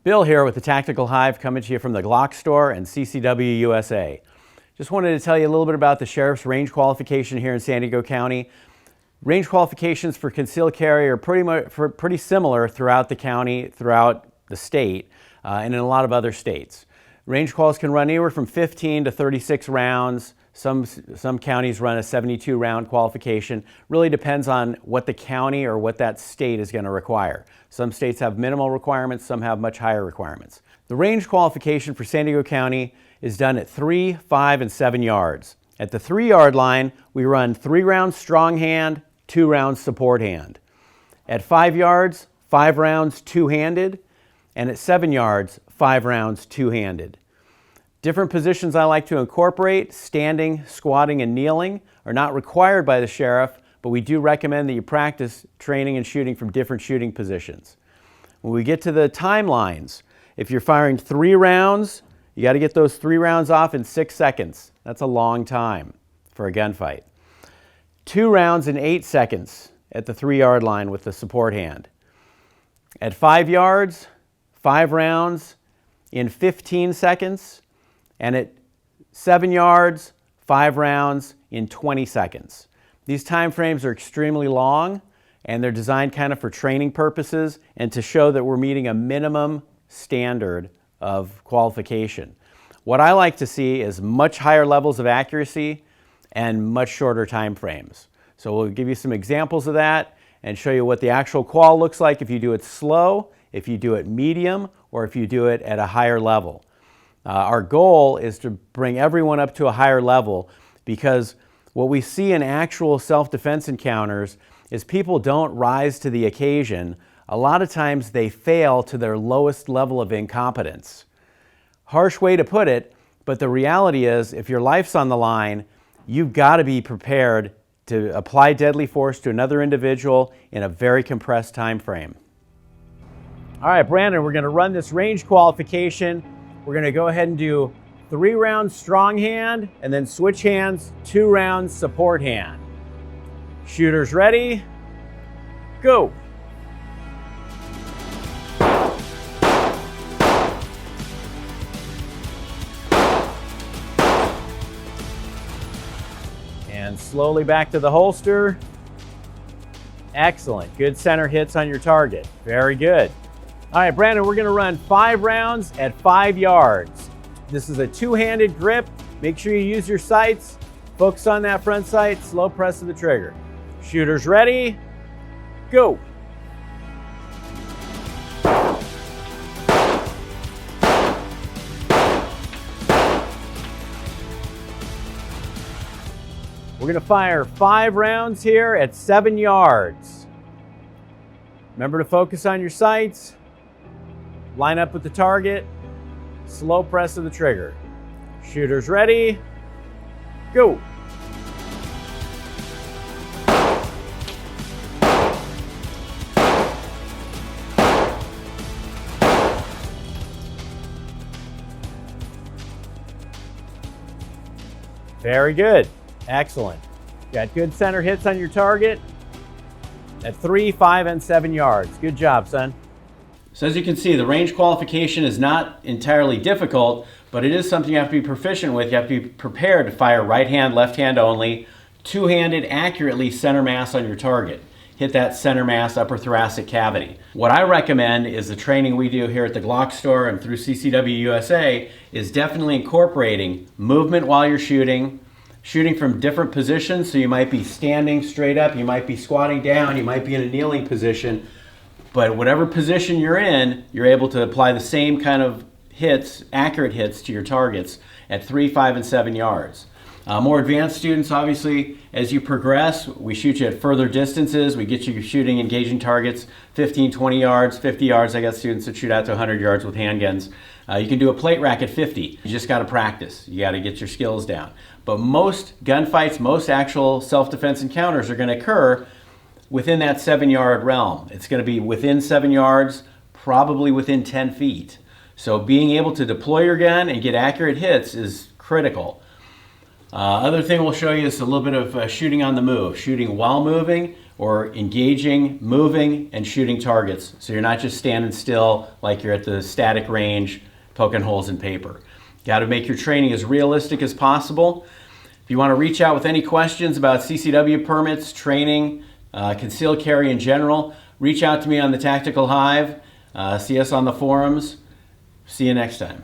Bill here with the Tactical Hyve, coming to you from the Glock store and CCW USA. Just wanted to tell you a little bit about the Sheriff's range qualification here in San Diego County. Range qualifications for concealed carry are pretty similar throughout the county, throughout the state, and in a lot of other states. Range quals can run anywhere from 15 to 36 rounds. Some counties run a 72 round qualification. Really depends on what the county or what that state is going to require. Some states have minimal requirements, some have much higher requirements. The range qualification for San Diego County is done at 3, 5, and 7 yards. At the 3-yard line, we run 3 rounds strong hand, 2 rounds support hand. At 5 yards, 5 rounds two-handed, and at 7 yards, 5 rounds two-handed. Different positions I like to incorporate, standing, squatting, and kneeling, are not required by the sheriff, but we do recommend that you practice training and shooting from different shooting positions. When we get to the timelines, if you're firing 3 rounds, you got to get those 3 rounds off in 6 seconds. That's a long time for a gunfight. 2 rounds in 8 seconds at the 3-yard line with the support hand. At 5 yards, 5 rounds in 15 seconds. And at 7 yards, 5 rounds in 20 seconds. These time frames are extremely long, and they're designed kind of for training purposes and to show that we're meeting a minimum standard of qualification. What I like to see is much higher levels of accuracy and much shorter time frames. So we'll give you some examples of that and show you what the actual qual looks like if you do it slow, if you do it medium, or if you do it at a higher level. Our goal is to bring everyone up to a higher level, because what we see in actual self-defense encounters is people don't rise to the occasion. A lot of times they fail to their lowest level of incompetence. Harsh way to put it, but the reality is if your life's on the line, you've got to be prepared to apply deadly force to another individual in a very compressed time frame. All right, Brandon, we're going to run this range qualification. We're going to go ahead and do 3 rounds strong hand and then switch hands, 2 rounds support hand. Shooters ready? Go! And slowly back to the holster. Excellent. Good center hits on your target. Very good. All right, Brandon, we're going to run 5 rounds at 5 yards. This is a 2-handed grip. Make sure you use your sights. Focus on that front sight. Slow press of the trigger. Shooters ready? Go. We're going to fire 5 rounds here at 7 yards. Remember to focus on your sights. Line up with the target, slow press of the trigger. Shooters ready, go. Very good, excellent. Got good center hits on your target at 3, 5, and 7 yards. Good job, son. So as you can see, the range qualification is not entirely difficult, but it is something you have to be proficient with. You have to be prepared to fire right hand, left hand only, 2-handed, accurately center mass on your target. Hit that center mass, upper thoracic cavity. What I recommend is the training we do here at the Glock store and through CCW USA is definitely incorporating movement while you're shooting from different positions. So you might be standing straight up, you might be squatting down, you might be in a kneeling position. But whatever position you're in, you're able to apply the same kind of hits, accurate hits to your targets at 3, 5, and 7 yards. More advanced students, obviously, as you progress, we shoot you at further distances. We get you shooting, engaging targets 15, 20 yards, 50 yards. I got students that shoot out to 100 yards with handguns. You can do a plate rack at 50. You just got to practice. You got to get your skills down. But most gunfights, most actual self-defense encounters are going to occur within that 7-yard realm. It's going to be within 7 yards, probably within 10 feet. So being able to deploy your gun and get accurate hits is critical. Other thing we'll show you is a little bit of shooting on the move, shooting while moving or engaging, moving, and shooting targets. So you're not just standing still like you're at the static range poking holes in paper. Got to make your training as realistic as possible. If you want to reach out with any questions about CCW permits, training, concealed carry in general, reach out to me on the Tactical Hyve. See us on the forums. See you next time.